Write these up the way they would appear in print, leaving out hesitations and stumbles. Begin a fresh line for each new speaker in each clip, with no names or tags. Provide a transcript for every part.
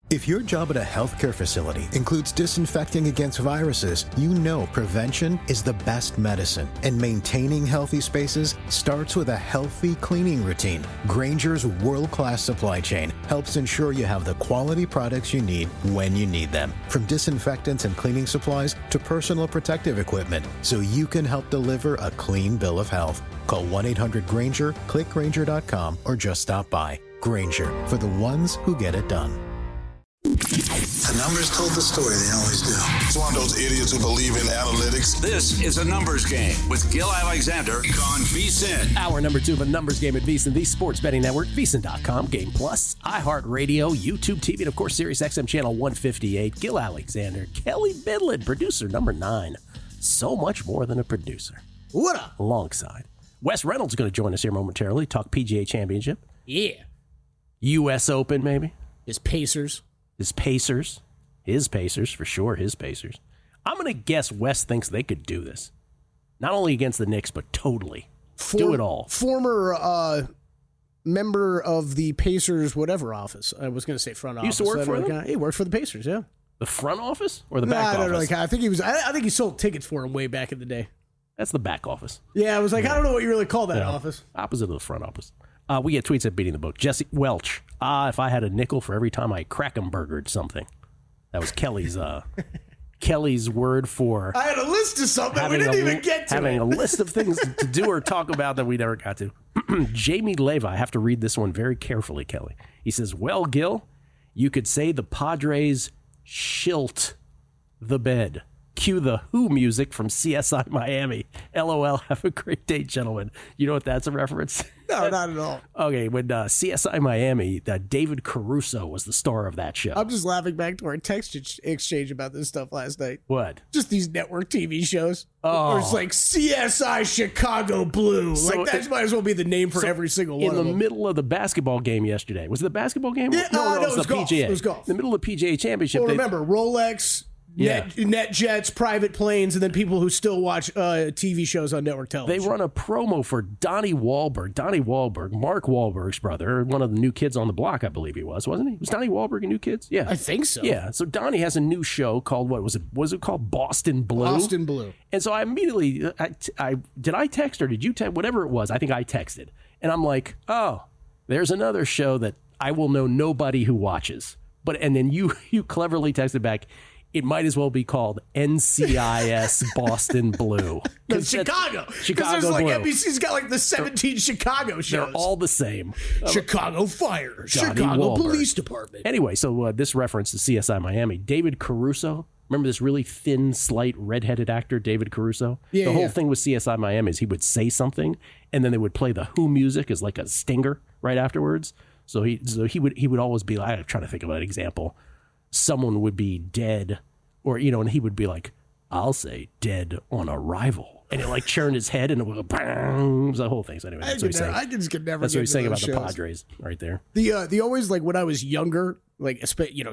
If your job at a healthcare facility includes disinfecting against viruses, you know prevention is the best medicine. And maintaining healthy spaces starts with a healthy cleaning routine. Grainger's world-class supply chain helps ensure you have the quality products you need when you need them. From disinfectants and cleaning supplies to personal protective equipment, so you can help deliver a clean bill of health. Call 1-800-GRAINGER, click Grainger.com, or just stop by. Grainger, for the ones who get it done.
The numbers told the story, they always do.
It's one of those idiots who believe in analytics.
This is A Numbers Game with Gill Alexander on VSiN.
Hour number 2 of A Numbers Game at VSiN, the sports betting network, VSiN.com, Game Plus, iHeartRadio, YouTube TV, and of course, Sirius XM Channel 158. Gill Alexander, Kelley Bydlon, producer number 9. So much more than a producer.
What up?
Alongside. Wes Reynolds is going to join us here momentarily, talk PGA Championship.
Yeah.
U.S. Open, maybe.
His Pacers,
for sure, his Pacers. I'm going to guess Wes thinks they could do this. Not only against the Knicks, but totally. Do it all.
Former member of the Pacers whatever office. I was going to say front office.
Used to work for them?
He worked for the Pacers, yeah.
The front office or the back office?
I think he was. I think he sold tickets for him way back in the day.
That's the back office.
Yeah, I was like, I don't know what you really call that office.
Opposite of the front office. We get tweets at Beating the Book. Jesse Welch. If I had a nickel for every time I crack-em-burgered something. That was Kelley's word for...
I had a list of something we didn't even get to.
Having a list of things to do or talk about that we never got to. Jamie Leva. I have to read this one very carefully, Kelley. He says, well, Gill, you could say the Padres shilt the bed. Cue the Who music from CSI Miami. LOL. Have a great day, gentlemen. You know what that's a reference?
No, not at all.
Okay, when CSI Miami, David Caruso was the star of that show.
I'm just laughing back to our text exchange about this stuff last night.
What?
Just these network TV shows.
Oh.
Where it's like CSI Chicago Blue.
So
like that might as well be the name for every single one of them.
In the middle of the basketball game yesterday. Was it the basketball game?
Yeah,
no,
it was
the
golf.
PGA.
It was golf.
In the middle of the PGA Championship.
Well, remember, Rolex... Net jets, private planes, and then people who still watch TV shows on network television.
They run a promo for Donnie Wahlberg, Mark Wahlberg's brother, one of the new kids on the block, I believe he was, wasn't he? Was Donnie Wahlberg a New Kids? Yeah.
I think so.
Yeah, so Donnie has a new show called, what was it? Was it called Boston Blue?
Boston Blue.
And so I immediately, did I text or did you text? Whatever it was, I think I texted. And I'm like, oh, there's another show that I will know nobody who watches. And then you cleverly texted back, it might as well be called NCIS Boston Blue.
No, Chicago. Because there's NBC's got like the 17 Chicago shows.
They're all the same.
Chicago Fire,
Johnny
Chicago
Wahlberg.
Police Department.
Anyway, so this reference to CSI Miami. David Caruso. Remember this really thin, slight, redheaded actor, David Caruso?
Yeah,
the whole thing with CSI Miami is he would say something, and then they would play the Who music as like a stinger right afterwards. So he would always be like, I'm trying to think of an example. Someone would be dead, or, and he would be like, I'll say dead on arrival. And it like churned his head and it would go bang. It was the whole thing. So anyway, that's what he's saying.
I just could never.
That's what he's saying about
shows.
the Padres right there.
The always, like, when I was younger, like,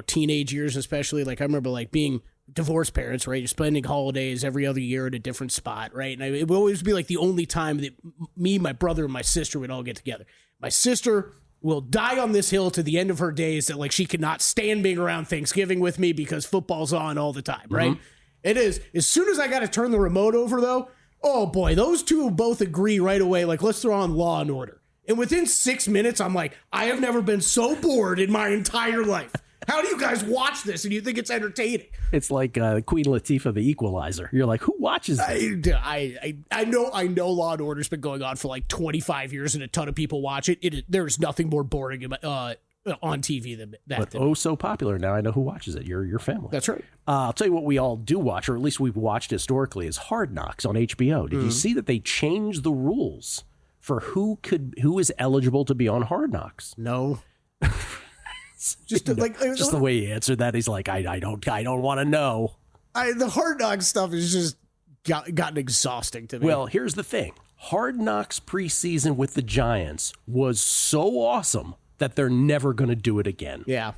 teenage years especially, like, I remember like being divorced parents, right? You're spending holidays every other year at a different spot, right? And it would always be like the only time that me, my brother, and my sister would all get together. My sister will die on this hill to the end of her days that, like, she cannot stand being around Thanksgiving with me because football's on all the time, right? Mm-hmm. It is. As soon as I got to turn the remote over, though, oh boy, those two both agree right away. Like, let's throw on Law and Order. And within 6 minutes, I'm like, I have never been so bored in my entire life. How do you guys watch this and you think it's entertaining? It's like Queen Latifah, The Equalizer. You're like, who watches this? I know Law and Order's been going on for like 25 years and a ton of people watch it. There's nothing more boring on TV than that. But so popular now, I know who watches it. Your family. That's right. I'll tell you what we all do watch, or at least we've watched historically, is Hard Knocks on HBO. Did you see that they changed the rules for who is eligible to be on Hard Knocks? No. Just the way he answered that, he's like, I don't want to know. The Hard Knocks stuff is just gotten exhausting to me. Well, here's the thing: Hard Knocks preseason with the Giants was so awesome that they're never going to do it again. Yeah.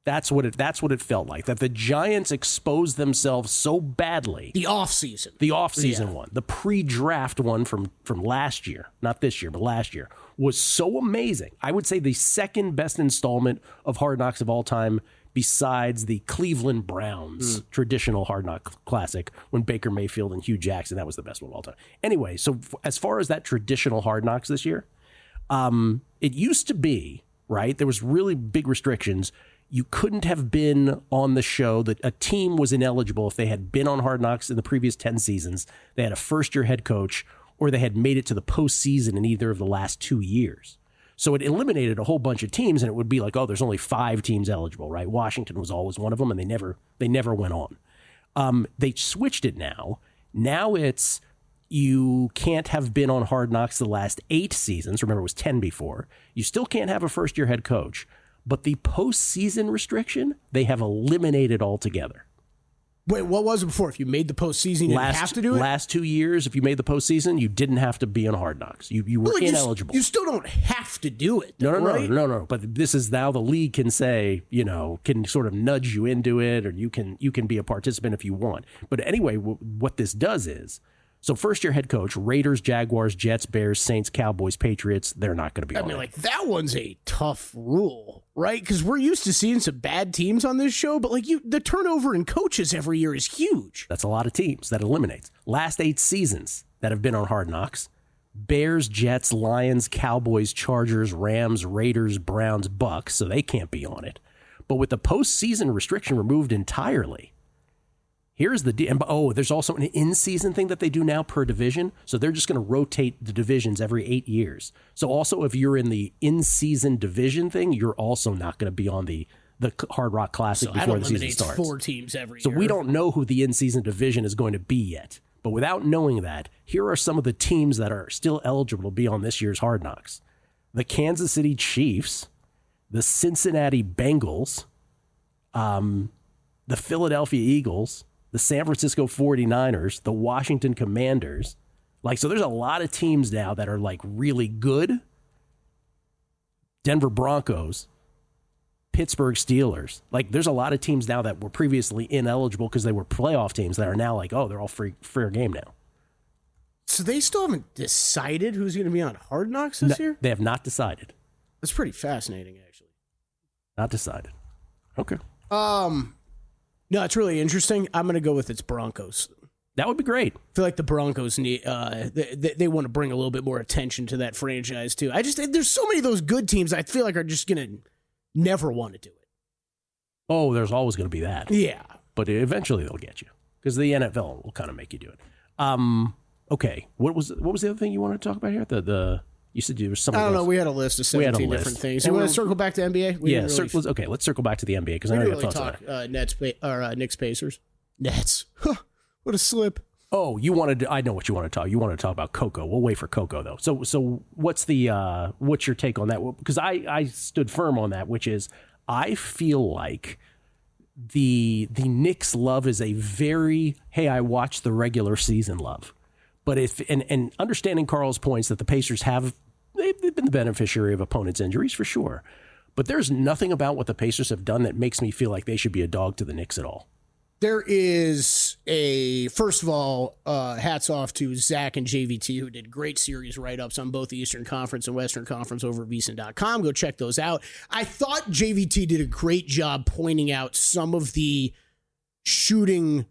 That's what it felt like. That the Giants exposed themselves so badly.
The offseason.
The offseason one. The pre-draft one from last year. Not this year, but last year. Was so amazing. I would say the second best installment of Hard Knocks of all time besides the Cleveland Browns traditional Hard Knock classic when Baker Mayfield and Hugh Jackson, that was the best one of all time. Anyway, so as far as that traditional Hard Knocks this year, it used to be, right, there was really big restrictions. You couldn't have been on the show, that a team was ineligible if they had been on Hard Knocks in the previous 10 seasons, they had a first-year head coach, or they had made it to the postseason in either of the last 2 years. So it eliminated a whole bunch of teams, and it would be like, oh, there's only 5 teams eligible, right? Washington was always one of them, and they never went on. They switched it now. Now it's you can't have been on Hard Knocks the last 8 seasons. Remember, it was 10 before. You still can't have a first-year head coach. But the postseason restriction, they have eliminated altogether.
Wait, what was it before? If you made the postseason, you didn't have to do it?
Last 2 years, if you made the postseason, you didn't have to be on Hard Knocks. You were ineligible.
You still don't have to do it, though,
No. But this is now the league can say, can sort of nudge you into it, or you can be a participant if you want. But anyway, what this does is, so first-year head coach, Raiders, Jaguars, Jets, Bears, Saints, Cowboys, Patriots, they're not going to be on it.
That one's a tough rule, right? Because we're used to seeing some bad teams on this show, but the turnover in coaches every year is huge.
That's a lot of teams that eliminates. Last 8 seasons that have been on Hard Knocks, Bears, Jets, Lions, Cowboys, Chargers, Rams, Raiders, Browns, Bucks, so they can't be on it. But with the postseason restriction removed entirely, here's the deal. There's also an in-season thing that they do now per division. So they're just going to rotate the divisions every 8 years. So also if you're in the in-season division thing, you're also not going to be on the Hard Rock Classic before the season starts. 4
teams every year.
So we don't know who the in-season division is going to be yet. But without knowing that, here are some of the teams that are still eligible to be on this year's Hard Knocks. The Kansas City Chiefs, the Cincinnati Bengals, the Philadelphia Eagles, the San Francisco 49ers, the Washington Commanders. So there's a lot of teams now that are really good. Denver Broncos, Pittsburgh Steelers. There's a lot of teams now that were previously ineligible because they were playoff teams that are now they're all fair game now.
So they still haven't decided who's going to be on Hard Knocks this year?
They have not decided.
That's pretty fascinating, actually.
Not decided. Okay.
No, it's really interesting. I'm going to go with its Broncos.
That would be great.
I feel like the Broncos need they want to bring a little bit more attention to that franchise too. There's so many of those good teams I feel like are just going to never want to do it.
Oh, there's always going to be that.
Yeah.
But eventually they'll get you because the NFL will kind of make you do it. Okay. What was the other thing you wanted to talk about here? You said there was something.
I don't know. We had a list of 17 different things. You want to circle back to NBA?
Okay, let's circle back to the NBA because I know you have thoughts about it.
Knicks Pacers. Nets. What a slip.
Oh, I know what you want to talk. You want to talk about Coco. We'll wait for Coco though. So what's your take on that? Because I stood firm on that, which is I feel like the Knicks love is a very, hey, I watched the regular season love. But and understanding Carl's points that the Pacers they've been the beneficiary of opponents' injuries for sure. But there's nothing about what the Pacers have done that makes me feel like they should be a dog to the Knicks at all.
There is first of all, hats off to Zach and JVT, who did great series write-ups on both the Eastern Conference and Western Conference over at VSiN.com. Go check those out. I thought JVT did a great job pointing out some of the shooting,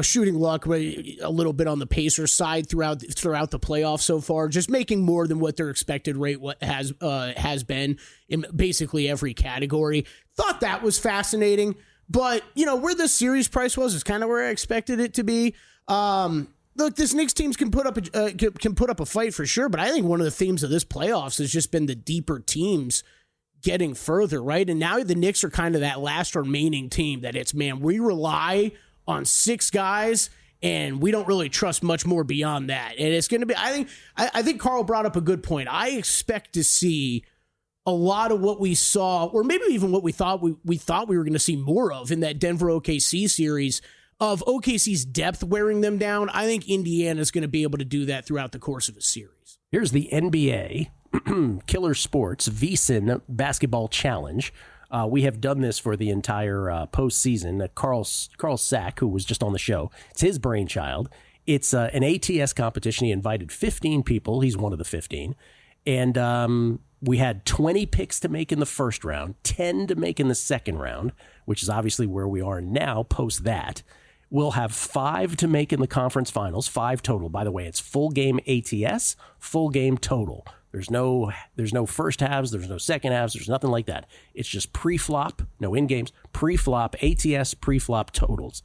shooting luck, but a little bit on the Pacers side throughout the playoffs so far, just making more than what their expected rate has been in basically every category. Thought that was fascinating, but where the series price was is kind of where I expected it to be. Look, this Knicks team can put up a fight for sure, but I think one of the themes of this playoffs has just been the deeper teams getting further, right? And now the Knicks are kind of that last remaining team that we rely on 6 guys and we don't really trust much more beyond that. And it's going to be, I think Carl brought up a good point. I expect to see a lot of what we saw, or maybe even what we thought we were going to see more of in that Denver OKC series, of OKC's depth wearing them down. I think Indiana's going to be able to do that throughout the course of a series.
Here's the NBA Killer Sports VSiN Basketball Challenge. We have done this for the entire postseason. Carl Sack, who was just on the show, it's his brainchild. It's an ATS competition. He invited 15 people. He's one of the 15. And we had 20 picks to make in the first round, 10 to make in the second round, which is obviously where we are now post that. We'll have 5 to make in the conference finals, 5 total. By the way, it's full game ATS, full game total. There's no first halves, there's no second halves, there's nothing like that. It's just pre-flop, no in-games, pre-flop, ATS, pre-flop totals.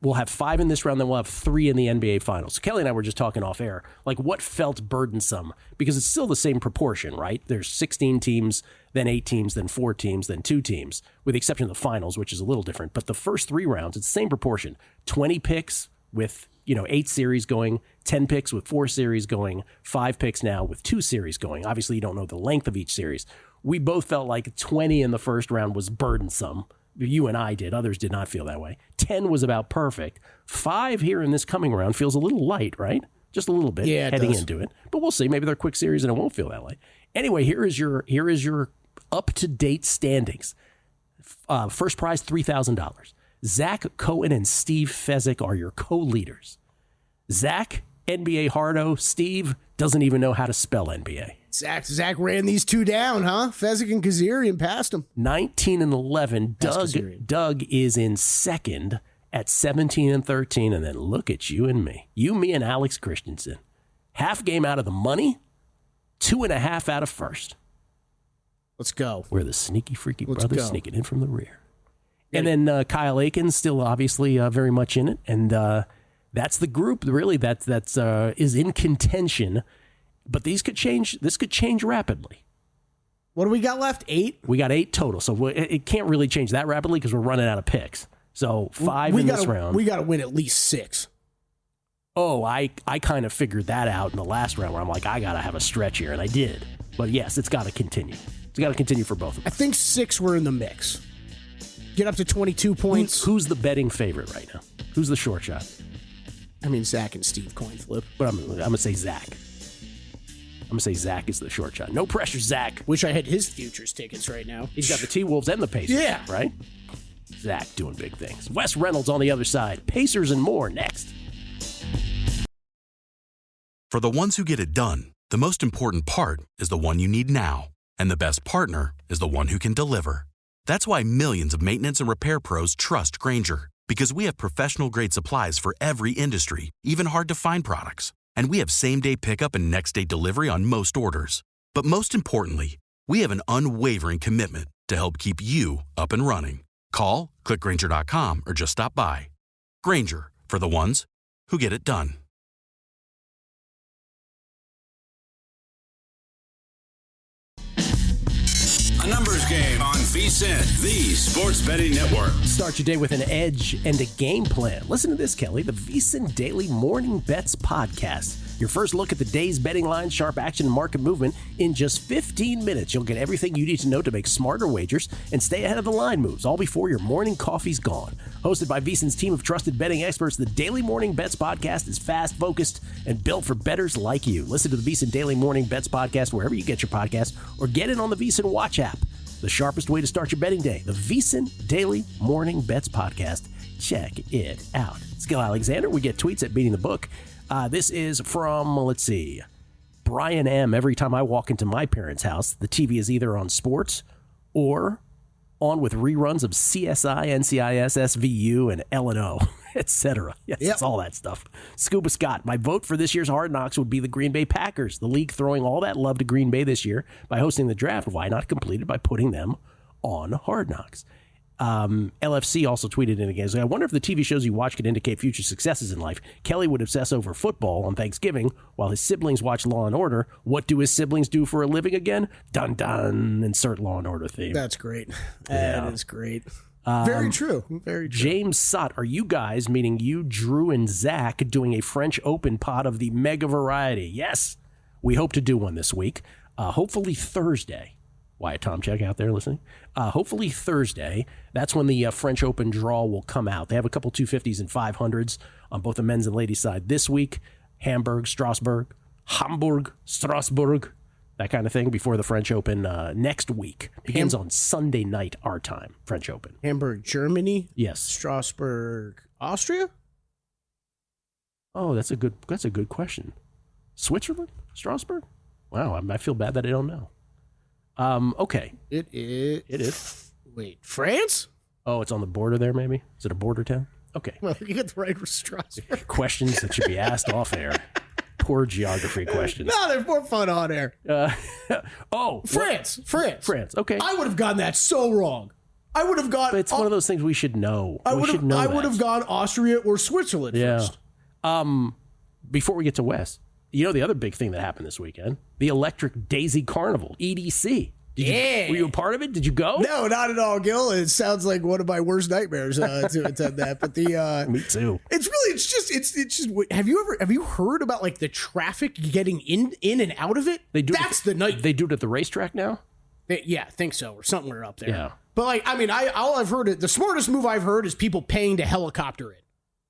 We'll have 5 in this round, then we'll have 3 in the NBA Finals. So Kelley and I were just talking off air, like what felt burdensome, because it's still the same proportion, right? There's 16 teams, then 8 teams, then 4 teams, then 2 teams, with the exception of the finals, which is a little different. But the first 3 rounds, it's the same proportion. 20 picks with 8 series going, 10 picks with 4 series going, 5 picks now with 2 series going. Obviously, you don't know the length of each series. We both felt like 20 in the first round was burdensome. You and I did. Others did not feel that way. 10 was about perfect. 5 here in this coming round feels a little light, right? Just a little bit heading into it. But we'll see. Maybe they're quick series and it won't feel that way. Anyway, here is your up-to-date standings. First prize, $3,000. Zach Cohen and Steve Fezzik are your co-leaders. Zach, NBA hardo. Steve doesn't even know how to spell NBA.
Zach ran these 2 down, huh? Fezzik and Kazarian passed him.
19 and 11. Doug is in second at 17 and 13. And then look at you and me. You, me, and Alex Christensen. Half game out of the money, 2.5 out of first.
Let's go.
We're the sneaky, freaky brothers sneaking in from the rear. And then Kyle Aiken's still obviously very much in it. And that's the group really that's is in contention. But these could change. This could change rapidly.
What do we got left? 8?
We got 8 total. So it can't really change that rapidly because we're running out of picks. So 5 in this round.
We got to win at least 6.
Oh, I kind of figured that out in the last round where I'm like, I got to have a stretch here. And I did. But yes, it's got to continue. It's got to continue for both of us.
I think 6 were in the mix. Get up to 22 points.
Who's the betting favorite right now? Who's the short shot?
I mean, Zach and Steve coin flip.
But I'm going to say Zach. I'm going to say Zach is the short shot. No pressure, Zach.
Wish I had his futures tickets right now.
He's got the T-Wolves and the Pacers.
Yeah.
Right? Zach doing big things. Wes Reynolds on the other side. Pacers and more next.
For the ones who get it done, the most important part is the one you need now. And the best partner is the one who can deliver. That's why millions of maintenance and repair pros trust Grainger. Because we have professional-grade supplies for every industry, even hard-to-find products. And we have same-day pickup and next-day delivery on most orders. But most importantly, we have an unwavering commitment to help keep you up and running. Call, click Grainger.com, or just stop by. Grainger, for the ones who get it done.
A numbers game on VSiN, the Sports Betting Network.
Start your day with an edge and a game plan. Listen to this, Kelley, the VSiN Daily Morning Bets Podcast. Your first look at the day's betting lines, sharp action, and market movement in just 15 minutes. You'll get everything you need to know to make smarter wagers and stay ahead of the line moves, all before your morning coffee's gone. Hosted by VSiN's team of trusted betting experts, the Daily Morning Bets Podcast is fast, focused, and built for bettors like you. Listen to the VSiN Daily Morning Bets Podcast wherever you get your podcasts, or get it on the VSiN Watch app. The sharpest way to start your betting day, the VSiN Daily Morning Bets Podcast. Check it out. It's Gill Alexander. We get tweets at Beating the Book. This is from, let's see, Brian M. Every time I walk into my parents' house, the TV is either on sports or on with reruns of CSI, NCIS, SVU, and L&O, etc. Yes, It's all that stuff. Scuba Scott, my vote for this year's Hard Knocks would be the Green Bay Packers. The league throwing all that love to Green Bay this year by hosting the draft. Why not complete it by putting them on Hard Knocks? LFC also tweeted in again. So I wonder if the TV shows you watch could indicate future successes in life. Kelley would obsess over football on Thanksgiving while his siblings watch Law and Order. What do his siblings do for a living again? Dun dun. Insert Law and Order theme.
That's great. That is great. Very true. Very true.
James Sott, are you guys, meaning you, Drew, and Zach, doing a French Open pod of the Mega Variety? Yes, we hope to do one this week. Hopefully Thursday. Wyatt Tomchek out there listening. Hopefully Thursday, that's when the French Open draw will come out. They have a couple 250s and 500s on both the men's and ladies' side this week. Hamburg, Strasbourg, that kind of thing, before the French Open next week. Begins on Sunday night, our time, French Open.
Hamburg, Germany?
Yes.
Strasbourg, Austria?
Oh, that's a good question. Switzerland? Strasbourg? Wow, I feel bad that I don't know. Okay.
It is. Wait, France?
Oh, it's on the border there, maybe? Is it a border town? Okay.
Well, you get the right for Strasbourg.
Questions that should be asked off air. Poor geography questions.
No, they're more fun on air. France.
France, okay.
I would have gotten that so wrong. I would have gone.
But it's one of those things we should know.
I would have gone Austria or Switzerland first.
Before we get to Wes, the other big thing that happened this weekend, the Electric Daisy Carnival, EDC. Were you a part of it? Did you go?
No, not at all, Gill. It sounds like one of my worst nightmares to attend that. But
me too.
It's just. Have you heard about like the traffic getting in and out of it? That's the night.
They do it at the racetrack now.
Yeah, I think so, or somewhere up there.
Yeah.
But all I've heard, the smartest move I've heard is people paying to helicopter it.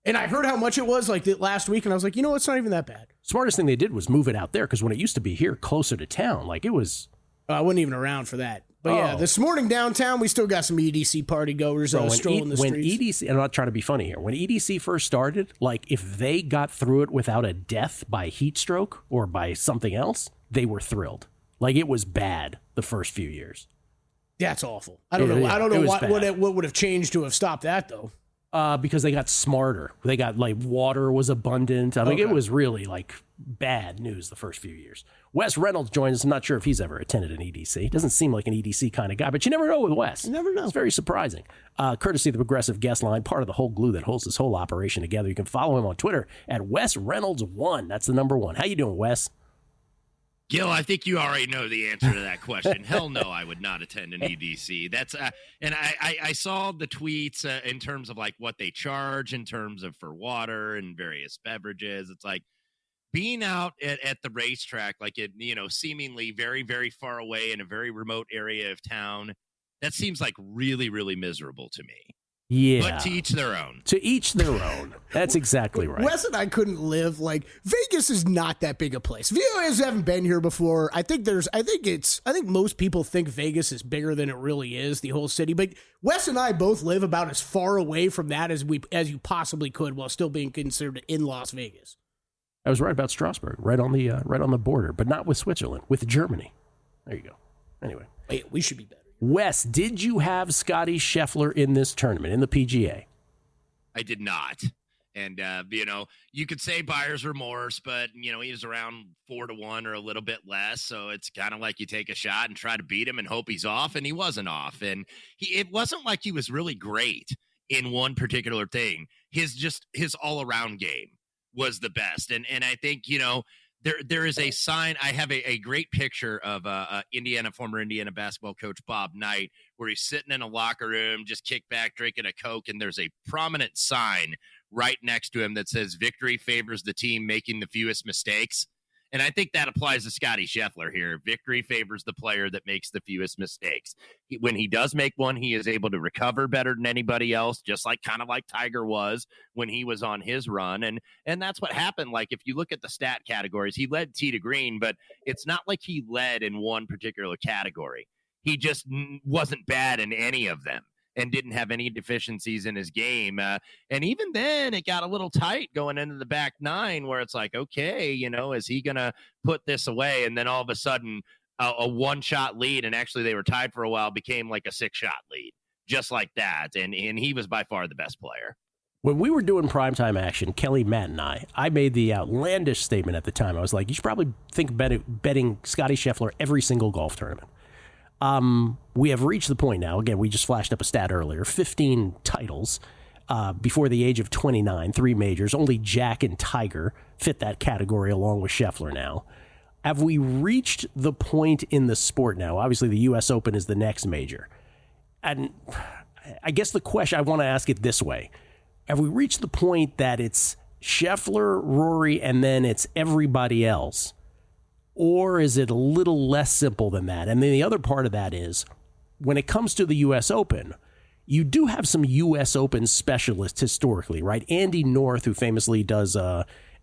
And I heard how much it was last week, and I was like, it's not even that bad.
Smartest thing they did was move it out there, because when it used to be here closer to town, it was.
I wasn't even around for that. But yeah, this morning downtown, we still got some EDC party goers strolling the streets.
EDC, and I'm not trying to be funny here, when EDC first started, if they got through it without a death by heat stroke or by something else, they were thrilled. It was bad the first few years.
That's awful. I don't know. I don't know what would have changed to have stopped that though.
Because they got smarter. They got water was abundant. I mean, it was really bad news the first few years. Wes Reynolds joins us. I'm not sure if he's ever attended an EDC. He doesn't seem like an EDC kind of guy, but you never know with Wes.
You never know.
It's very surprising. Courtesy of the Progressive Guest Line, part of the whole glue that holds this whole operation together. You can follow him on Twitter at Wes Reynolds 1. That's the number 1. How you doing, Wes?
Gil, I think you already know the answer to that question. Hell no, I would not attend an EDC. That's and I saw the tweets in terms of what they charge in terms of for water and various beverages. It's being out at the racetrack, seemingly very, very far away in a very remote area of town. That seems really, really miserable to me.
Yeah.
But to each their own.
To each their own. That's exactly right.
Wes and I couldn't live. Vegas is not that big a place. If you guys haven't been here before, I think most people think Vegas is bigger than it really is, the whole city. But Wes and I both live about as far away from that as you possibly could while still being considered in Las Vegas.
I was right about Strasbourg, right on the border, but not with Switzerland, with Germany. There you go. Anyway.
Wait, we should be better.
Wes, did you have Scotty Scheffler in this tournament, in the PGA?
I did not. And, you could say buyer's remorse, but, he was around 4-1 or a little bit less. So it's kind of like you take a shot and try to beat him and hope he's off, and he wasn't off. And it wasn't like he was really great in one particular thing. His all-around game was the best. And I think, there is a sign. I have a great picture of former Indiana basketball coach Bob Knight, where he's sitting in a locker room, just kicked back, drinking a Coke, and there's a prominent sign right next to him that says "Victory favors the team making the fewest mistakes." And I think that applies to Scotty Scheffler here. Victory favors the player that makes the fewest mistakes. When he does make one, he is able to recover better than anybody else, just like Tiger was when he was on his run. And that's what happened. If you look at the stat categories, he led tee to green, but it's not like he led in one particular category. He just wasn't bad in any of them and didn't have any deficiencies in his game. And even then, it got a little tight going into the back nine, where it's okay, is he going to put this away? And then all of a sudden, a one-shot lead, and actually they were tied for a while, became a 6-shot lead, just like that. And he was by far the best player.
When we were doing primetime action, Kelley, Matt, and I made the outlandish statement at the time. I was like, you should probably think betting Scotty Scheffler every single golf tournament. We have reached the point now. Again, we just flashed up a stat earlier. 15 titles before the age of 29, 3 majors. Only Jack and Tiger fit that category along with Scheffler now. Have we reached the point in the sport now? Obviously, the U.S. Open is the next major. And I guess the question, I want to ask it this way. Have we reached the point that it's Scheffler, Rory, and then it's everybody else? Or is it a little less simple than that? And then the other part of that is, when it comes to the U.S. Open, you do have some U.S. Open specialists historically, right? Andy North, who famously does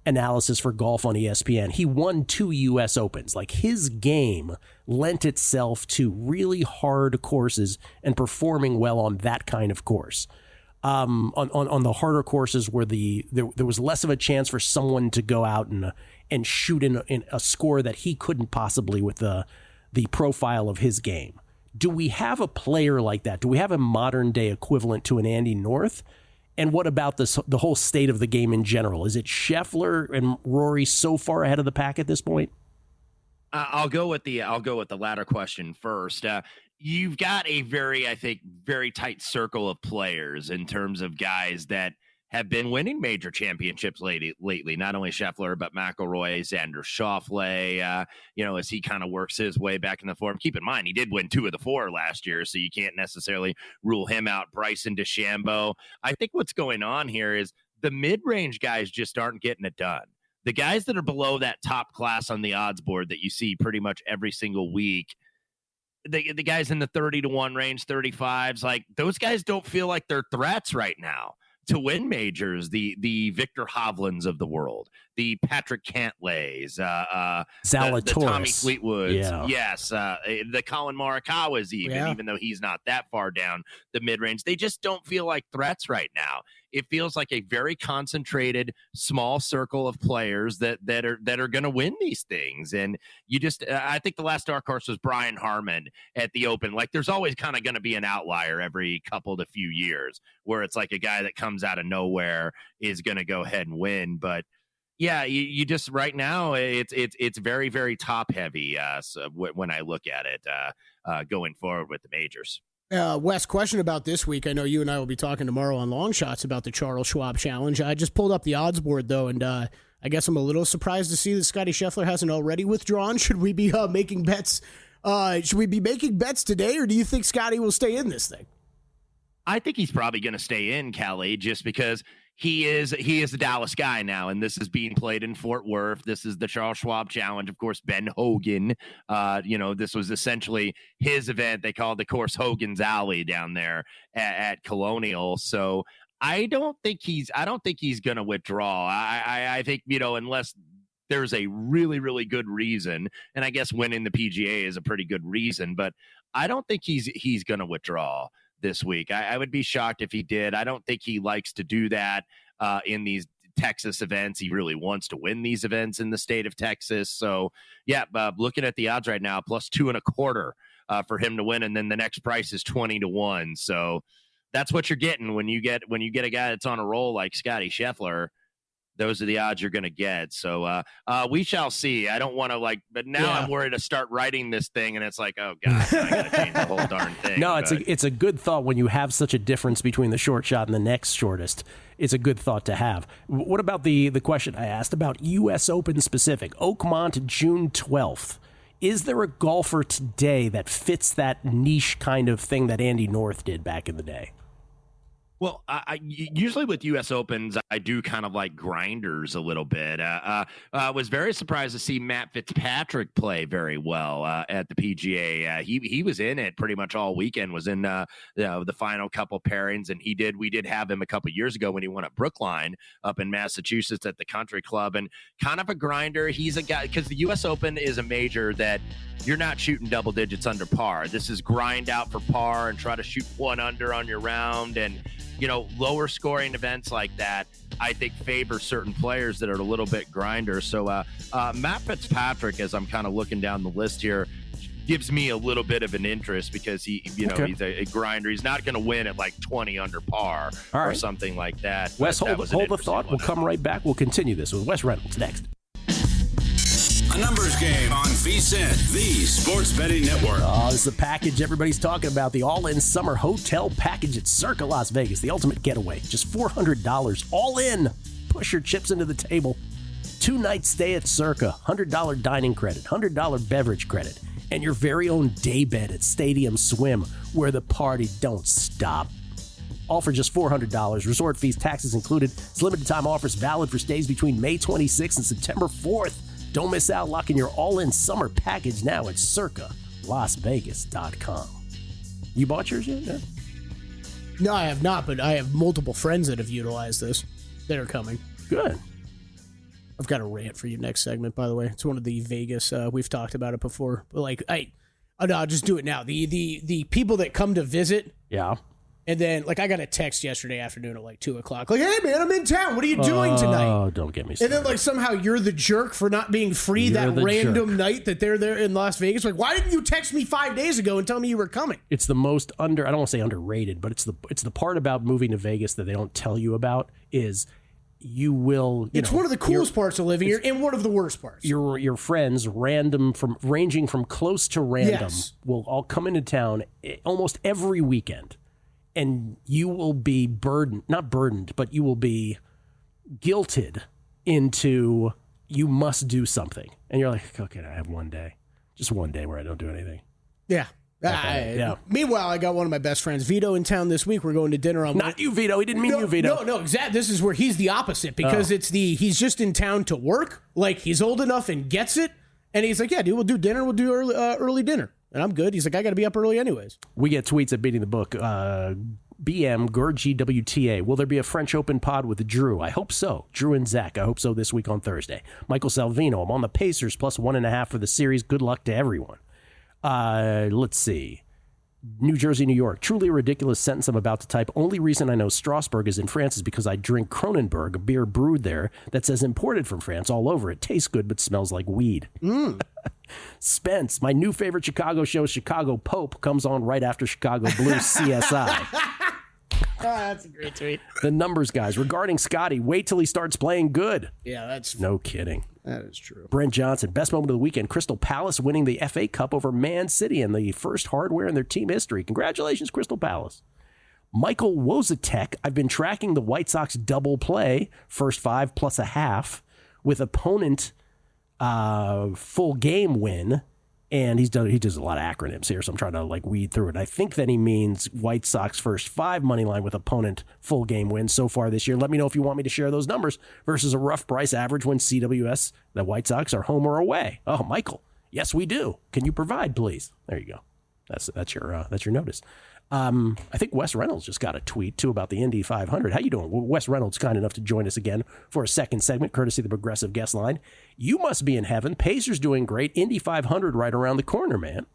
analysis for golf on ESPN. He won 2 U.S. Opens. Like, his game lent itself to really hard courses and performing well on that kind of course. On the harder courses where there was less of a chance for someone to go out and shoot in a score that he couldn't possibly with the profile of his game. Do we have a player like that? Do we have a modern day equivalent to an Andy North? And what about the whole state of the game in general? Is it Scheffler and Rory so far ahead of the pack at this point?
I'll go with the latter question first. You've got a very tight circle of players in terms of guys that have been winning major championships lately. Not only Scheffler, but McIlroy, Xander Schauffele, as he kind of works his way back in the form. Keep in mind, he did win 2 of the 4 last year, so you can't necessarily rule him out. Bryson DeChambeau. I think what's going on here is the mid-range guys just aren't getting it done. The guys that are below that top class on the odds board that you see pretty much every single week, the guys in the 30-1 range, 35s, like those guys don't feel like they're threats right now to win majors. The Victor Hovlands of the world, the Patrick Cantlays, the Tommy Fleetwoods, yes, the Colin Morikawas, even though he's not that far down the mid-range, they just don't feel like threats right now. It feels like a very concentrated, small circle of players that are going to win these things. And I think the last dark horse was Brian Harman at the Open. Like, there's always kind of going to be an outlier every couple to few years where it's like a guy that comes out of nowhere is going to go ahead and win. But yeah, you just right now it's very, very top heavy. So when I look at it going forward with the majors.
Wes, question about this week. I know you and I will be talking tomorrow on Long Shots about the Charles Schwab Challenge. I just pulled up the odds board, though, and I guess I'm a little surprised to see that Scotty Scheffler hasn't already withdrawn. Should we be making bets? Should we be making bets today, or do you think Scotty will stay in this thing?
I think he's probably going to stay in, Kelley, just because he is the Dallas guy now, and this is being played in Fort Worth. This is the Charles Schwab Challenge. Of course, Ben Hogan, this was essentially his event. They called the course Hogan's Alley down there at Colonial. So I don't think he's going to withdraw. I think, unless there's a really, really good reason, and I guess winning the PGA is a pretty good reason, but I don't think he's going to withdraw this week. I would be shocked if he did. I don't think he likes to do that in these Texas events. He really wants to win these events in the state of Texas. So yeah, looking at the odds right now, plus 2.25 for him to win. And then the next price is 20-1. So that's what you're getting when you get a guy that's on a roll like Scotty Scheffler. Those are the odds you're going to get. So we shall see. I don't want to but now I'm worried to start writing this thing, and it's like, oh God, I got to change the whole darn thing.
No, it's a good thought when you have such a difference between the short shot and the next shortest. It's a good thought to have. What about the question I asked about U.S. Open specific? Oakmont, June 12th. Is there a golfer today that fits that niche kind of thing that Andy North did back in the day?
Well, I usually with U.S. Opens, I do kind of like grinders a little bit. Was very surprised to see Matt Fitzpatrick play very well at the PGA. He was in it pretty much all weekend, was in the final couple pairings, and we did have him a couple years ago when he won at Brookline up in Massachusetts at the Country Club, and kind of a grinder. He's a guy, because the U.S. Open is a major that you're not shooting double digits under par. This is grind out for par and try to shoot 1 under on your round, and lower scoring events like that, I think, favor certain players that are a little bit grinder. So Matt Fitzpatrick, as I'm kind of looking down the list here, gives me a little bit of an interest because he's a grinder. He's not going to win at like 20 under par or something like that.
Wes, hold the thought. We'll come right back. We'll continue this with Wes Reynolds next.
A numbers game on VSiN, the sports betting network.
Oh, this is the package everybody's talking about. The all-in summer hotel package at Circa Las Vegas. The ultimate getaway. Just $400 all in. Push your chips into the table. 2-night stay at Circa. $100 dining credit. $100 beverage credit. And your very own day bed at Stadium Swim, where the party don't stop. All for just $400. Resort fees, taxes included. It's limited time offers valid for stays between May 26th and September 4th. Don't miss out. Lock in your all-in summer package now at circalasvegas.com. You bought yours yet? Yeah.
No, I have not, but I have multiple friends that have utilized this that are coming.
Good.
I've got a rant for you next segment, by the way. It's one of the Vegas. We've talked about it before. But like, I'll just do it now. The people that come to visit.
Yeah.
And then, like, I got a text yesterday afternoon at like 2 o'clock. Like, hey, man, I'm in town. What are you doing tonight?
Oh, don't get me started.
And then, like, somehow you're the jerk for not being free that random night that they're there in Las Vegas. Like, why didn't you text me 5 days ago and tell me you were coming?
It's the most I don't want to say underrated, but it's the part about moving to Vegas that they don't tell you about is you will.
It's one of the coolest parts of living here and one of the worst parts.
Your friends, ranging from close to random, will all come into town almost every weekend. And you will be not burdened, but you will be guilted into you must do something. And you're like, okay, I have just one day where I don't do anything.
Yeah.
Yeah.
Meanwhile, I got one of my best friends, Vito, in town this week. We're going to dinner on.
Not you, Vito. He didn't mean you, Vito.
No, exactly. This is where he's the opposite because he's just in town to work. Like he's old enough and gets it. And he's like, yeah, dude, we'll do dinner. We'll do early dinner. And I'm good. He's like, I got to be up early anyways.
We get tweets at Beating the Book. BM, Gurgi WTA. Will there be a French Open pod with Drew? I hope so. Drew and Zach. I hope so this week on Thursday. Michael Salvino. I'm on the Pacers plus 1.5 for the series. Good luck to everyone. Let's see. New Jersey, New York. Truly a ridiculous sentence I'm about to type. Only reason I know Strasbourg is in France is because I drink Kronenberg, a beer brewed there that says imported from France all over it. Tastes good but smells like weed. Spence, my new favorite Chicago show, Chicago Pope, comes on right after Chicago Blues CSI.
That's a great tweet.
The numbers guys. Regarding Scotty, wait till he starts playing good.
Yeah, that's
no kidding.
That is true.
Brent Johnson, best moment of the weekend. Crystal Palace winning the FA Cup over Man City in the first hardware in their team history. Congratulations, Crystal Palace. Michael Wozatek, I've been tracking the White Sox double play, first 5 plus a half, with opponent full game win. And he does a lot of acronyms here, so I'm trying to weed through it. I think that he means White Sox first 5 money line with opponent full game win so far this year. Let me know if you want me to share those numbers versus a rough price average when CWS, the White Sox, are home or away. Oh, Michael, yes, we do. Can you provide, please? There you go. That's your notice. I think Wes Reynolds just got a tweet, too, about the Indy 500. How you doing? Wes Reynolds, kind enough to join us again for a second segment, courtesy of the Progressive Guest Line. You must be in heaven. Pacers doing great. Indy 500 right around the corner, man.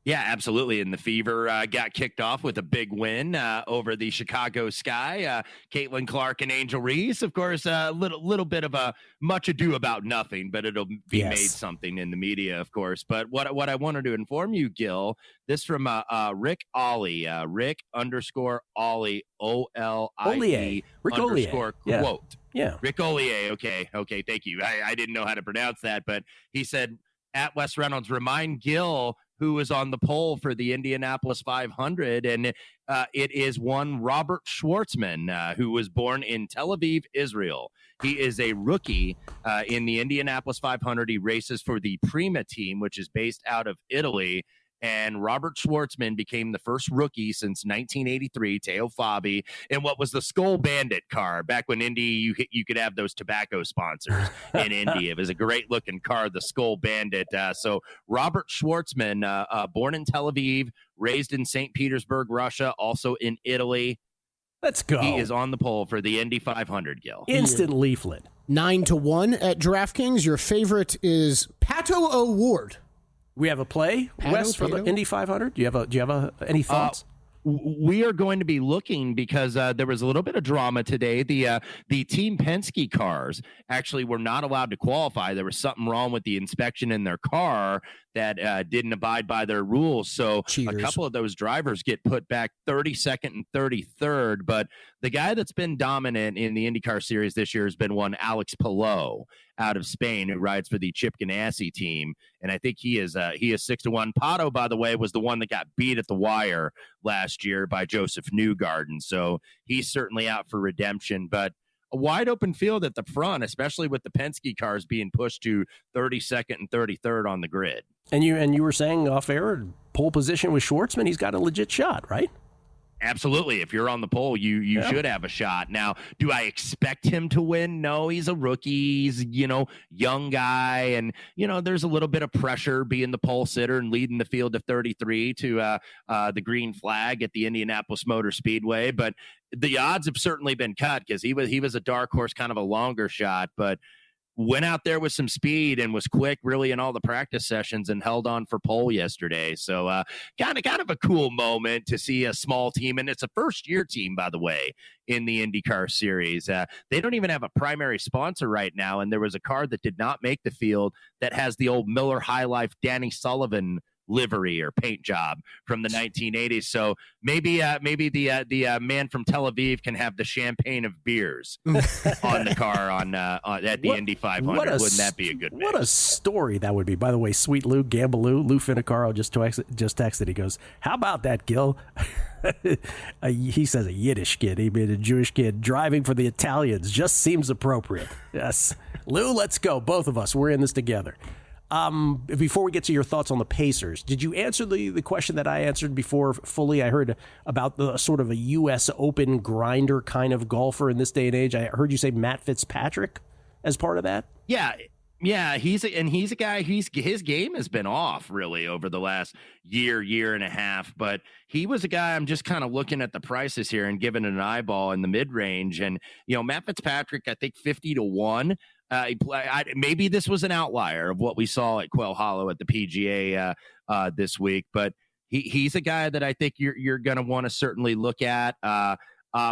Yeah, absolutely. And the Fever got kicked off with a big win over the Chicago Sky. Caitlin Clark and Angel Reese, of course, a little bit of a much ado about nothing, but it'll be made something in the media, of course. But what I wanted to inform you, Gill, this from Rick Ollie, Rick _ Ollie, OLIE
Rick
_
Ollie.
quote.
Yeah.
Rick Ollie. Okay. Thank you. I didn't know how to pronounce that, but he said, at Wes Reynolds, remind Gill who was on the poll for the Indianapolis 500, and it is one Robert Schwartzman, who was born in Tel Aviv, Israel. He is a rookie in the Indianapolis 500. He races for the Prima team, which is based out of Italy. And Robert Schwartzman became the first rookie since 1983, Teo Fabi, in what was the Skull Bandit car. Back when Indy, you could have those tobacco sponsors in Indy. It was a great-looking car, the Skull Bandit. So Robert Schwartzman, born in Tel Aviv, raised in St. Petersburg, Russia, also in Italy.
Let's go.
He is on the poll for the Indy 500, Gill.
Instant leaflet.
9-1 at DraftKings. Your favorite is Pato O'Ward.
We have a play, Wes, for the Indy 500. Do you have any thoughts?
We are going to be looking because there was a little bit of drama today. The Team Penske cars actually were not allowed to qualify. There was something wrong with the inspection in their car that didn't abide by their rules. So
Cheaters.
A couple of those drivers get put back 32nd and 33rd. But the guy that's been dominant in the IndyCar series this year has been one Alex Palou out of Spain, who rides for the Chip Ganassi team. And I think he is 6-1. Pato, by the way, was the one that got beat at the wire last year by Joseph Newgarden. So he's certainly out for redemption. But a wide open field at the front, especially with the Penske cars being pushed to 32nd and 33rd on the grid.
And you were saying off air, pole position with Schwartzman, he's got a legit shot, right?
Absolutely. If you're on the pole, you should have a shot. Now, do I expect him to win? No, he's a rookie. He's, young guy. And, there's a little bit of pressure being the pole sitter and leading the field of 33 to the green flag at the Indianapolis Motor Speedway. But the odds have certainly been cut because he was a dark horse, kind of a longer shot. But went out there with some speed and was quick really in all the practice sessions and held on for pole yesterday. So kind of a cool moment to see a small team. And it's a first-year team, by the way, in the IndyCar series. They don't even have a primary sponsor right now. And there was a car that did not make the field that has the old Miller High Life Danny Sullivan livery or paint job from the 1980s. So maybe the man from Tel Aviv can have the champagne of beers on the car at the Indy 500. Wouldn't that be a good mix?
What a story that would be. By the way, sweet Lou Gambaloo, Lou Finicaro just texted. He goes, "How about that, Gill?" He says a Yiddish kid. He made a Jewish kid driving for the Italians. Just seems appropriate. Yes, Lou, let's go. Both of us. We're in this together. Before we get to your thoughts on the Pacers, did you answer the question that I answered before fully? I heard about the sort of a U.S. Open grinder kind of golfer in this day and age. I heard you say Matt Fitzpatrick as part of that.
Yeah, he's a guy. His game has been off really over the last year and a half. But he was a guy. I'm just kind of looking at the prices here and giving it an eyeball in the mid range. And Matt Fitzpatrick, I think 50-1. Maybe this was an outlier of what we saw at Quail Hollow at the PGA this week, but he's a guy that I think you're going to want to certainly look at.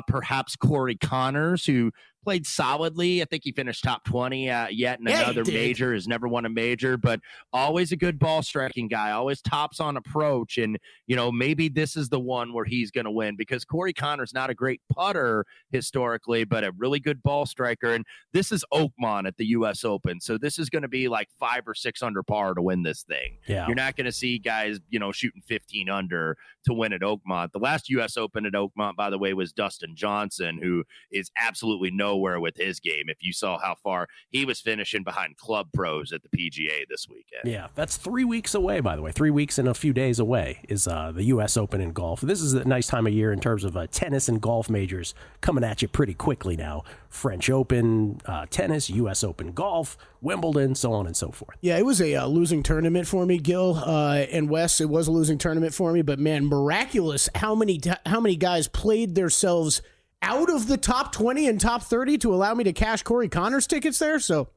Perhaps Corey Connors, who played solidly. I think he finished top 20 yet in another major. Has never won a major, but always a good ball striking guy, always tops on approach. And, maybe this is the one where he's going to win, because Corey Connors not a great putter historically, but a really good ball striker. And this is Oakmont at the U.S. Open. So this is going to be like 5 or 6 under par to win this thing. Yeah. You're not going to see guys, shooting 15 under to win at Oakmont. The last U.S. Open at Oakmont, by the way, was Dustin Johnson, who is absolutely nowhere with his game. If you saw how far he was finishing behind club pros at the PGA this weekend.
Yeah, that's 3 weeks away, by the way. 3 weeks and a few days away is the U.S. Open in golf. This is a nice time of year in terms of tennis and golf majors coming at you pretty quickly now. French Open, tennis, U.S. Open golf, Wimbledon, so on and so forth.
Yeah, it was a losing tournament for me, Gill and Wes. It was a losing tournament for me, but man, miraculous how many guys played themselves out of the top 20 and top 30 to allow me to cash Corey Connors tickets there. So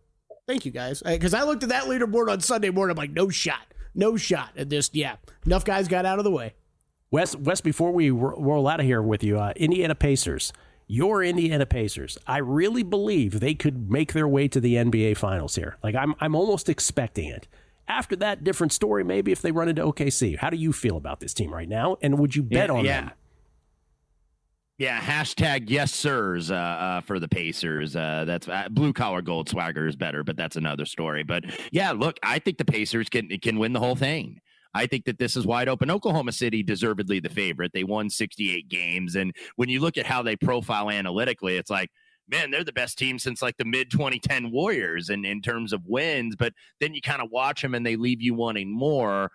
thank you guys. Because I looked at that leaderboard on Sunday morning. I'm like, no shot at this. Yeah, enough guys got out of the way.
Wes, before we roll out of here with you, Indiana Pacers, your Indiana Pacers, I really believe they could make their way to the NBA Finals here. Like, I'm almost expecting it. After that, different story maybe if they run into OKC. How do you feel about this team right now? And would you bet on them?
Yeah, hashtag yes sirs for the Pacers. That's blue collar gold swagger is better, but that's another story. But yeah, look, I think the Pacers can win the whole thing. I think that this is wide open. Oklahoma City deservedly the favorite. They won 68 games. And when you look at how they profile analytically, it's like, man, they're the best team since like the mid-2010 Warriors in terms of wins. But then you kind of watch them and they leave you wanting more.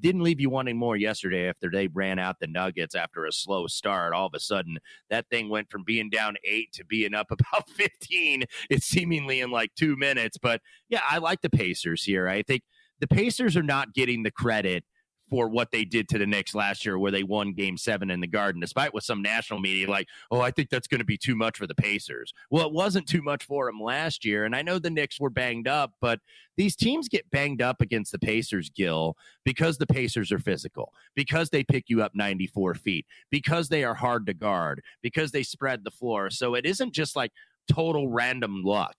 Didn't leave you wanting more yesterday after they ran out the Nuggets after a slow start. All of a sudden, that thing went from being down 8 to being up about 15. It's seemingly in like 2 minutes. But yeah, I like the Pacers here. I think the Pacers are not getting the credit for what they did to the Knicks last year, where they won Game 7 in the Garden, despite what some national media like, oh, I think that's going to be too much for the Pacers. Well, it wasn't too much for them last year, and I know the Knicks were banged up, but these teams get banged up against the Pacers, Gill, because the Pacers are physical, because they pick you up 94 feet, because they are hard to guard, because they spread the floor. So it isn't just like total random luck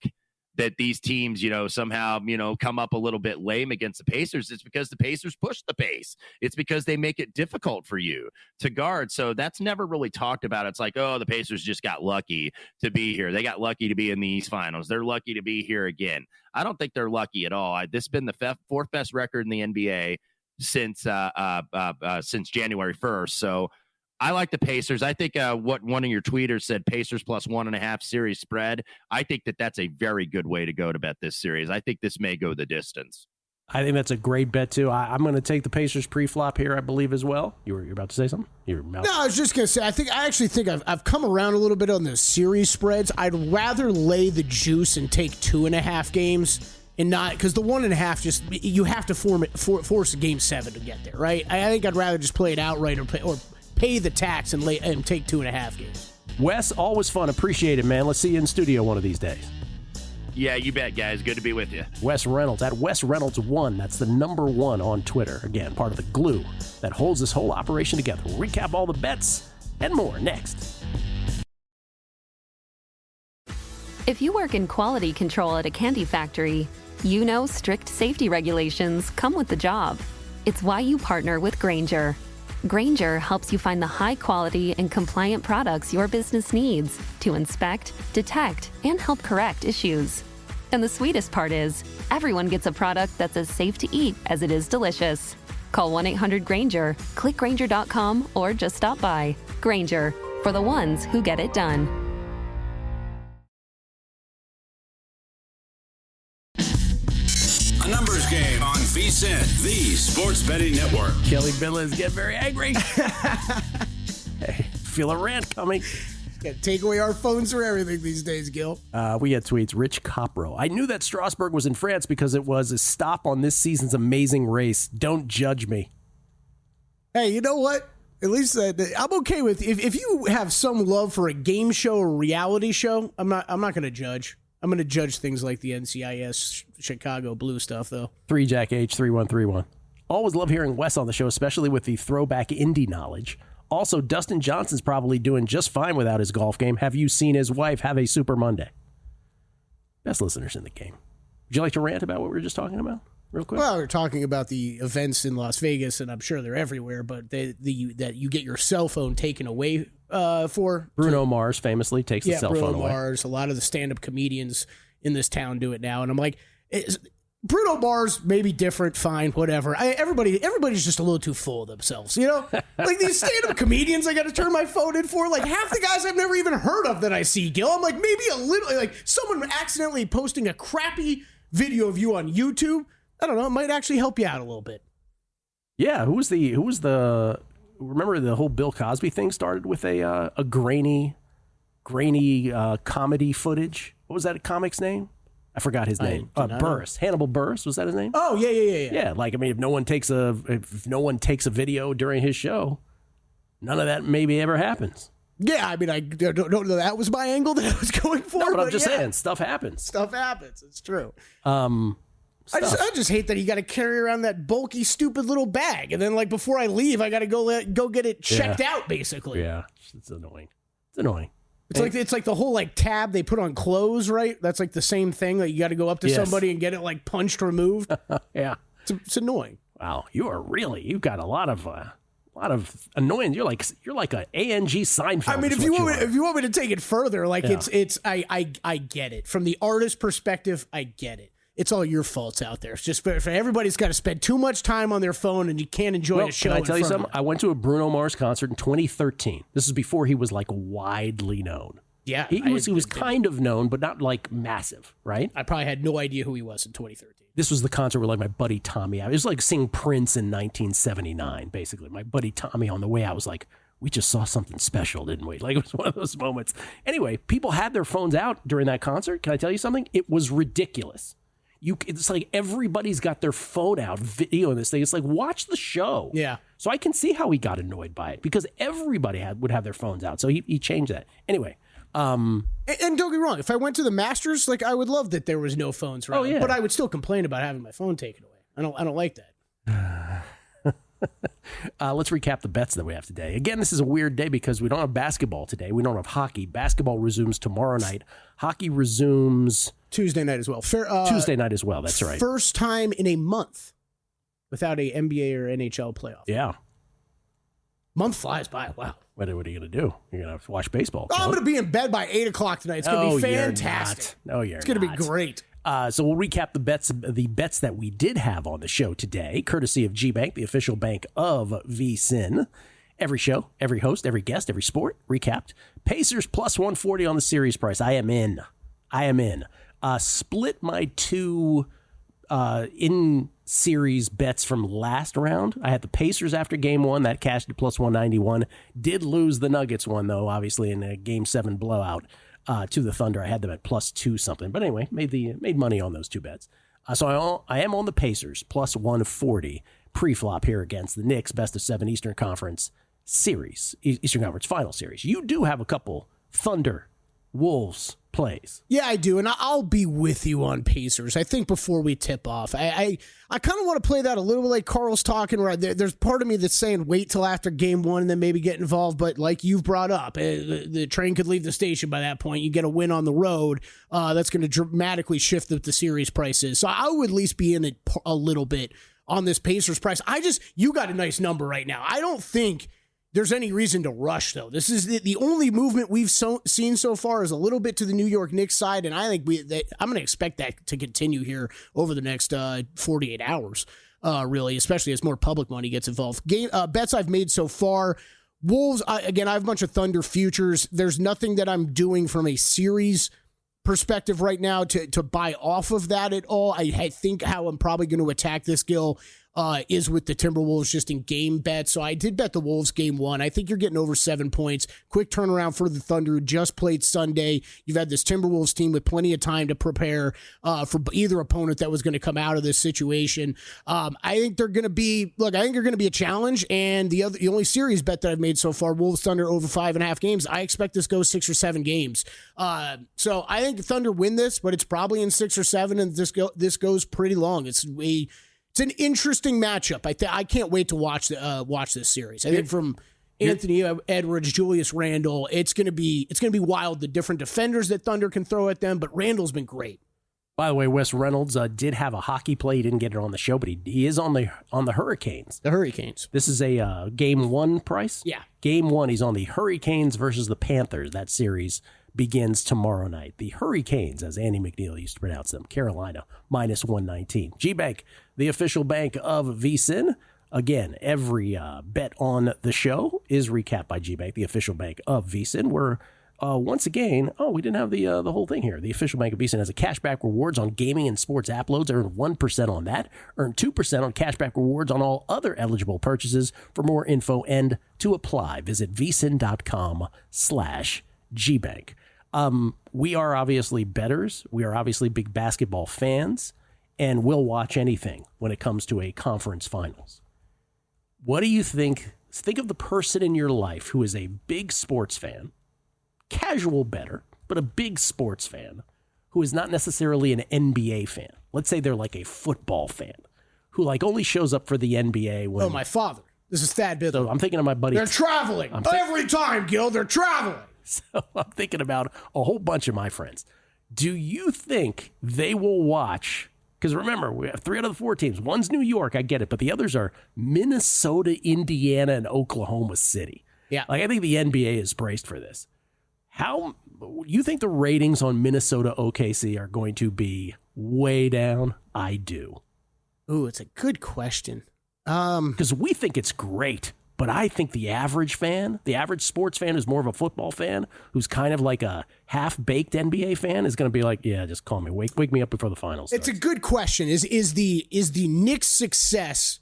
that these teams, somehow, come up a little bit lame against the Pacers. It's because the Pacers push the pace. It's because they make it difficult for you to guard. So that's never really talked about. It's like, oh, the Pacers just got lucky to be here. They got lucky to be in the East Finals. They're lucky to be here again. I don't think they're lucky at all. This has been the fourth best record in the NBA since January 1st. So I like the Pacers. I think what one of your tweeters said, Pacers plus 1.5 series spread. I think that's a very good way to go to bet this series. I think this may go the distance.
I think that's a great bet, too. I'm going to take the Pacers pre-flop here, I believe, as well. You're about to say something?
No, I was just going to say, I actually think I've come around a little bit on the series spreads. I'd rather lay the juice and take 2.5 games and not, because the 1.5 just, you have to force a Game 7 to get there, right? I think I'd rather just play it outright or pay the tax and take 2.5 games.
Wes, always fun. Appreciate it, man. Let's see you in studio one of these days.
Yeah, you bet, guys. Good to be with you.
Wes Reynolds at Wes Reynolds 1. That's the number 1 on Twitter. Again, part of the glue that holds this whole operation together. We'll recap all the bets and more next.
If you work in quality control at a candy factory, you know strict safety regulations come with the job. It's why you partner with Grainger. Grainger helps you find the high quality and compliant products your business needs to inspect, detect, and help correct issues. And the sweetest part is, everyone gets a product that's as safe to eat as it is delicious. Call 1-800-GRAINGER, click Grainger.com, or just stop by. Grainger, for the ones who get it done.
A numbers game on VSiN, the sports betting network.
Kelley Bydlon is getting very angry. Hey, feel a rant coming.
Got to take away our phones for everything these days, Gill.
We had tweets. Rich Copro. I knew that Strasbourg was in France because it was a stop on this season's amazing race. Don't judge me.
Hey, you know what? At least I'm okay with if you have some love for a game show or reality show. I'm not going to judge. I'm going to judge things like the NCIS Chicago Blue stuff, though.
3Jack H3131. Always love hearing Wes on the show, especially with the throwback indie knowledge. Also, Dustin Johnson's probably doing just fine without his golf game. Have you seen his wife have a Super Monday? Best listeners in the game. Would you like to rant about what we were just talking about real quick?
Well, we're talking about the events in Las Vegas, and I'm sure they're everywhere, but that you get your cell phone taken away for.
Bruno Mars famously takes the cell phone away.
Bruno Mars. A lot of the stand-up comedians in this town do it now, and I'm like, Bruno Mars may be different, fine, whatever. Everybody's just a little too full of themselves, you know? Like these stand-up comedians I got to turn my phone in for, like half the guys I've never even heard of that I see, Gil. I'm like, maybe a little, like someone accidentally posting a crappy video of you on YouTube. I don't know, it might actually help you out a little bit.
Yeah, who was the remember the whole Bill Cosby thing started with a grainy comedy footage. What was that comic's name? I forgot his name. Burris. Hannibal Burris, was that his name?
Oh, yeah.
Yeah, like I mean if no one takes a video during his show, none of that maybe ever happens.
Yeah, I mean I don't know that was my angle that I was going for.
No, but I'm just saying stuff happens.
Stuff happens. It's true. I just hate that you got to carry around that bulky, stupid little bag, and then like before I leave, I got to go get it checked out. Basically,
yeah, it's annoying. It's annoying.
It's like the whole like tab they put on clothes, right? That's like the same thing. Like you got to go up to somebody and get it like punched removed.
Yeah,
it's annoying.
Wow, you've got a lot of annoying. You're like a ANG Seinfeld.
I mean, if you want me to take it further, like I get it from the artist perspective. I get it. It's all your faults out there. It's just for everybody's got to spend too much time on their phone and you can't enjoy a show.
Can I tell you something? I went to a Bruno Mars concert in 2013. This is before he was like widely known.
Yeah.
He was kind of known, but not like massive, right?
I probably had no idea who he was in 2013.
This was the concert where like my buddy Tommy, it was like seeing Prince in 1979, basically. My buddy Tommy on the way out was like, we just saw something special, didn't we? Like it was one of those moments. Anyway, people had their phones out during that concert. Can I tell you something? It was ridiculous. It's like everybody's got their phone out videoing this thing. It's like, watch the show.
Yeah.
So I can see how he got annoyed by it because everybody would have their phones out. So he changed that. Anyway.
And don't get me wrong. If I went to the Masters, like I would love that there was no phones around. Oh, yeah. But I would still complain about having my phone taken away. I don't like that.
Let's recap the bets that we have today. Again, this is a weird day because we don't have basketball today. We don't have hockey. Basketball resumes tomorrow night. Hockey resumes
Tuesday night as well.
Tuesday night as well. That's right.
First time in a month without a NBA or NHL playoff.
Yeah.
Month flies by. Wow.
What are you going to do? You're going to have to watch baseball.
I'm going to be in bed by 8 o'clock tonight. It's going to be fantastic.
No, you're not.
It's going to be great.
So we'll recap the bets that we did have on the show today, courtesy of GBank, the official bank of VSiN. Every show, every host, every guest, every sport recapped. Pacers plus 140 on the series price. I am in. Split my two in-series bets from last round. I had the Pacers after game one. That cashed to plus 191. Did lose the Nuggets one, though, obviously, in a game 7 blowout to the Thunder. I had them at plus 2 something. But anyway, made money on those two bets. So I am on the Pacers plus 140 pre-flop here against the Knicks, best of 7 Eastern Conference series, Eastern Conference final series. You do have a couple Thunder Wolves plays.
Yeah, I do, and I'll be with you on Pacers. I think before we tip off, I kind of want to play that a little bit like Carl's talking, where there's part of me that's saying wait till after game one and then maybe get involved, but like you've brought up, the train could leave the station by that point. You get a win on the road, that's going to dramatically shift the series prices. So I would at least be in it a little bit on this Pacers price. You got a nice number right now. I don't think there's any reason to rush, though. This is the only movement we've seen so far is a little bit to the New York Knicks side, and I think I'm going to expect that to continue here over the next 48 hours, really, especially as more public money gets involved. Bets I've made so far, Wolves, again, I have a bunch of Thunder futures. There's nothing that I'm doing from a series perspective right now to buy off of that at all. I think how I'm probably going to attack this, Gill, is with the Timberwolves just in game bet. So I did bet the Wolves game one. I think you're getting over 7 points. Quick turnaround for the Thunder, who just played Sunday. You've had this Timberwolves team with plenty of time to prepare for either opponent that was going to come out of this situation. I think they're going to be, I think they're going to be a challenge. And the only series bet that I've made so far, Wolves Thunder over 5.5 games. I expect this goes 6 or 7 games. So I think the Thunder win this, but it's probably in 6 or 7, and this goes pretty long. It's an interesting matchup. I can't wait to watch this series. I think from Anthony Edwards, Julius Randle, it's gonna be wild. The different defenders that Thunder can throw at them, but Randle's been great.
By the way, Wes Reynolds did have a hockey play. He didn't get it on the show, but he is on the Hurricanes.
The Hurricanes.
This is a game one price.
Yeah,
game one. He's on the Hurricanes versus the Panthers. That series begins tomorrow night. The Hurricanes, as Andy McNeil used to pronounce them, Carolina, -119. G-Bank, the official bank of VSiN. Again, every bet on the show is recapped by G-Bank, the official bank of VSiN. We're once again, we didn't have the whole thing here. The official bank of VSiN has a cashback rewards on gaming and sports app loads. Earn 1% on that. Earn 2% on cashback rewards on all other eligible purchases. For more info and to apply, visit vsin.com/GBank. We are obviously bettors. We are obviously big basketball fans, and we'll watch anything when it comes to a conference finals. What do you think? Think of the person in your life who is a big sports fan, casual bettor, but a big sports fan, who is not necessarily an NBA fan. Let's say they're like a football fan, who only shows up for the NBA when...
Oh, my father. This is Thad Bydlon.
So I'm thinking of my buddy...
They're traveling. Every time, Gill, they're traveling.
So I'm thinking about a whole bunch of my friends. Do you think they will watch? Because remember, we have 3 out of the 4 teams. One's New York, I get it, but the others are Minnesota, Indiana, and Oklahoma City.
Yeah.
I think the NBA is braced for this. How you think the ratings on Minnesota OKC are going to be way down? I do.
Ooh, it's a good question.
Because we think it's great. But I think the average fan, the average sports fan who's more of a football fan, who's kind of like a half-baked NBA fan, is going to be like, yeah, just call me. Wake me up before the finals starts.
It's a good question. Is the Knicks' success,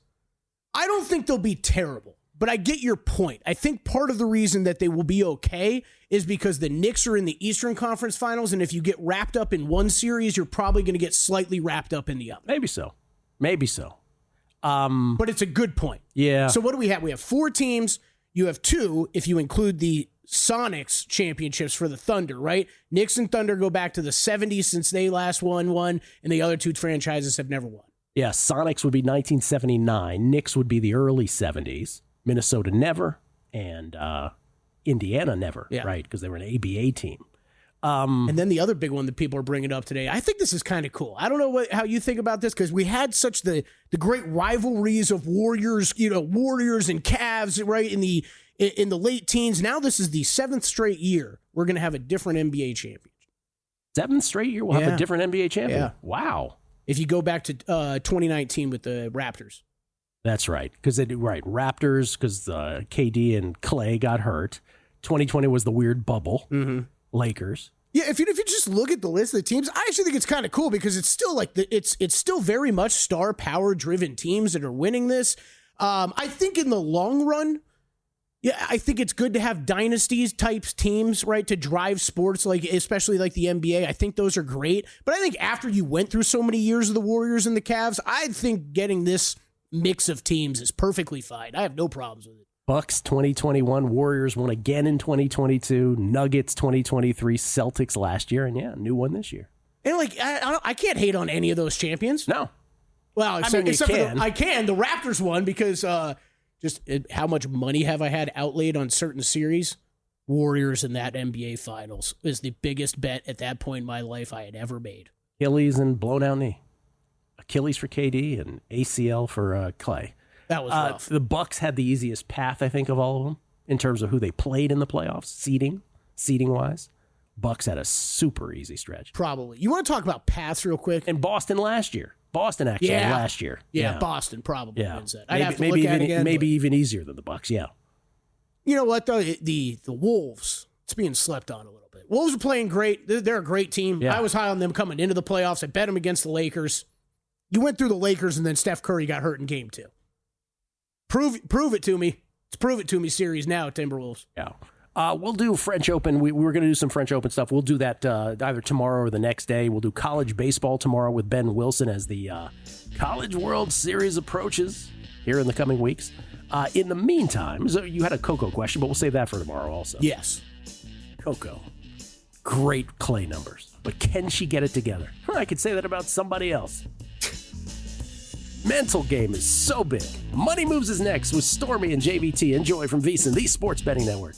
I don't think they'll be terrible, but I get your point. I think part of the reason that they will be okay is because the Knicks are in the Eastern Conference Finals, and if you get wrapped up in one series, you're probably going to get slightly wrapped up in the other.
Maybe so.
But it's a good point.
Yeah.
So what do we have? We have 4 teams. You have 2 if you include the Sonics championships for the Thunder, right? Knicks and Thunder go back to the 70s since they last won one, and the other 2 franchises have never won.
Yeah, Sonics would be 1979. Knicks would be the early 70s. Minnesota never, and Indiana never, right? Because they were an ABA team.
And then the other big one that people are bringing up today, I think this is kind of cool. I don't know how you think about this, because we had such the great rivalries of Warriors and Cavs, right, in the late teens. Now this is the 7th straight year we're going to have a different NBA champion.
7th straight year we'll have a different NBA champion?
Yeah.
Wow.
If you go back to 2019 with the Raptors. That's right.
Raptors, because KD and Clay got hurt. 2020 was the weird bubble.
Mm-hmm.
Lakers.
Yeah, if you just look at the list of the teams, I actually think it's kind of cool, because it's still it's still very much star power driven teams that are winning this. I think in the long run, I think it's good to have dynasties types teams, right, to drive sports, especially like the NBA. I think those are great. But I think after you went through so many years of the Warriors and the Cavs, I think getting this mix of teams is perfectly fine. I have no problems with it.
Bucks 2021, Warriors won again in 2022, Nuggets 2023, Celtics last year, and new one this year.
And like, I can't hate on any of those champions.
No.
Well, except
you
for
can.
I can. The Raptors won because how much money have I had outlaid on certain series? Warriors in that NBA Finals is the biggest bet at that point in my life I had ever made.
Achilles and blown out knee. Achilles for KD and ACL for Clay.
That was rough.
The Bucks had the easiest path, I think, of all of them in terms of who they played in the playoffs, seeding wise. Bucks had a super easy stretch.
Probably. You want to talk about paths real quick?
And Boston last year. Last year.
Yeah, Boston probably wins that. I'd
Maybe,
have to look at it again.
Maybe even easier than the Bucks, yeah.
You know what, though? The Wolves, it's being slept on a little bit. Wolves are playing great. They're a great team.
Yeah.
I was high on them coming into the playoffs. I bet them against the Lakers. You went through the Lakers, and then Steph Curry got hurt in game 2. Prove it to me. It's prove it to me series now, Timberwolves.
Yeah. We'll do French Open. We were going to do some French Open stuff. We'll do that either tomorrow or the next day. We'll do college baseball tomorrow with Ben Wilson as the College World Series approaches here in the coming weeks. In the meantime, so you had a Coco question, but we'll save that for tomorrow also.
Yes.
Coco. Great clay numbers. But can she get it together? I could say that about somebody else. Mental game is so big. Money Moves is next with Stormy and JVT. Enjoy from VSiN, the Sports Betting Network.